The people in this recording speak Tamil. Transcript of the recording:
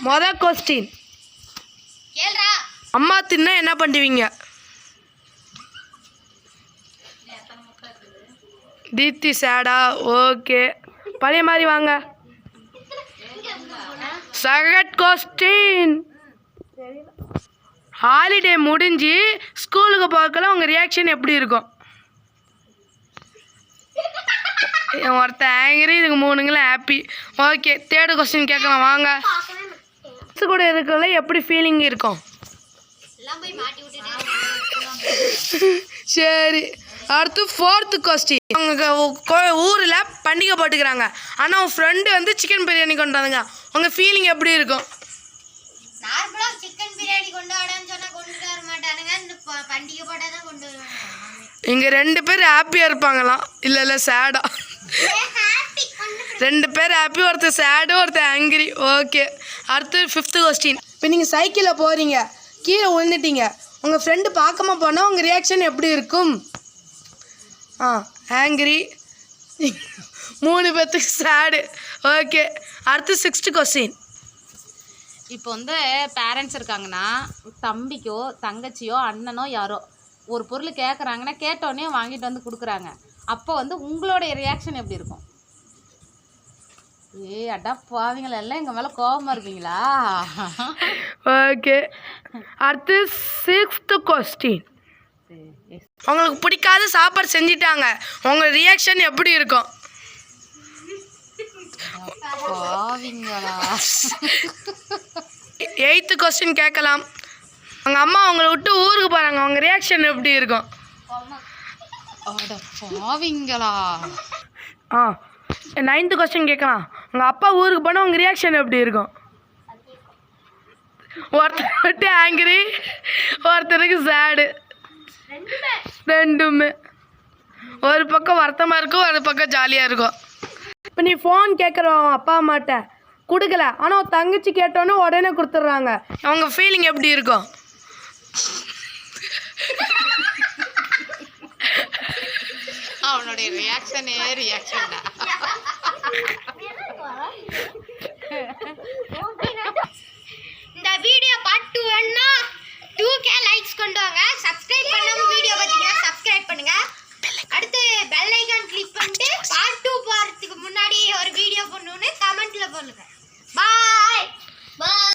மொதல் கொஸ்டின், அம்மா தின்னா என்ன பண்ணுவீங்க? தீப்தி சேடா? ஓகே, பழைய மாதிரி வாங்க. செகண்ட் கொஸ்டின், ஹாலிடே முடிஞ்சு ஸ்கூலுக்கு போகல உங்கள் ரியாக்ஷன் எப்படி இருக்கும்? ஒருத்தர் ஆங்கிரி, இதுக்கு 3ங்களும் ஹாப்பி. ஓகே, தேர்டு கொஸ்டின் கேட்கலாம் வாங்க. கூட இருக்கல எப்படி ஃபீலிங் இருக்கும்? சரி, அடுத்து ஃபோர்த்து கொஸ்டின், உங்கள் ஊரில் பண்டிகை போட்டுக்கிறாங்க, ஆனால் உன் ஃப்ரெண்டு வந்து சிக்கன் பிரியாணி கொண்டு வந்தாங்க, உங்கள் ஃபீலிங் எப்படி இருக்கும்? இங்கே 2 பேர் ஹாப்பியாக இருப்பாங்களாம். இல்லை சேடா. 2 பேர் ஹாப்பி, ஒருத்தர் சேடு, ஒருத்தர் ஆங்கிரி. ஓகே, அடுத்து 5th கொஸ்டின், இப்போ நீங்கள் சைக்கிளில் போகிறீங்க, கீழே விழுந்துட்டீங்க, உங்கள் ஃப்ரெண்டு பார்க்காம போனால் உங்கள் ரியாக்ஷன் எப்படி இருக்கும்? ஆங்கிரி. 3 பேர்த்துக்கு சேடு. ஓகே, அடுத்து 6th கொஸ்டின், இப்போ வந்து பேரண்ட்ஸ் இருக்காங்கன்னா, தம்பிக்கோ தங்கச்சியோ அண்ணனோ யாரோ ஒரு பொருள் கேட்குறாங்கன்னா கேட்டோடனே வாங்கிட்டு வந்து கொடுக்குறாங்க, அப்போ வந்து உங்களுடைய ரியாக்ஷன் எப்படி இருக்கும்? அடா பாவீங்களா, எல்லாம் எங்கள் மேலே கோபமாக இருப்பீங்களா? ஓகே, அடுத்து 6th கொஸ்டின், உங்களுக்கு பிடிக்காத சாப்பாடு செஞ்சிட்டாங்க, உங்கள் ரியாக்ஷன் எப்படி இருக்கும்? பாவீங்களா? 8th கொஸ்டின் கேட்கலாம். உங்கள் அம்மா உங்களை விட்டு ஊருக்கு போகிறாங்க, உங்கள் ரியாக்ஷன் எப்படி இருக்கும்? அட பாவீங்களா? 9th கொஸ்டின் கேட்கலாம். உங்கள் அப்பா ஊருக்கு போனால் உங்கள் ரியாக்ஷன் எப்படி இருக்கும்? ஒருத்தர் விட்டு ஆங்கிரி, ஒருத்தருக்கு சேடு. 2மே ஒரு பக்கம் வருத்தமாக இருக்கும், ஒரு பக்கம் ஜாலியாக இருக்கும். இப்போ நீ ஃபோன் கேட்குறோம் அப்பா அம்மாட்ட, கொடுக்கல, ஆனால் தங்கச்சி கேட்டோன்னே உடனே கொடுத்துட்றாங்க, அவங்க ஃபீலிங் எப்படி இருக்கும்? அவனுடைய ரியாக்ஷனே ரியாக்ஷன் தான்.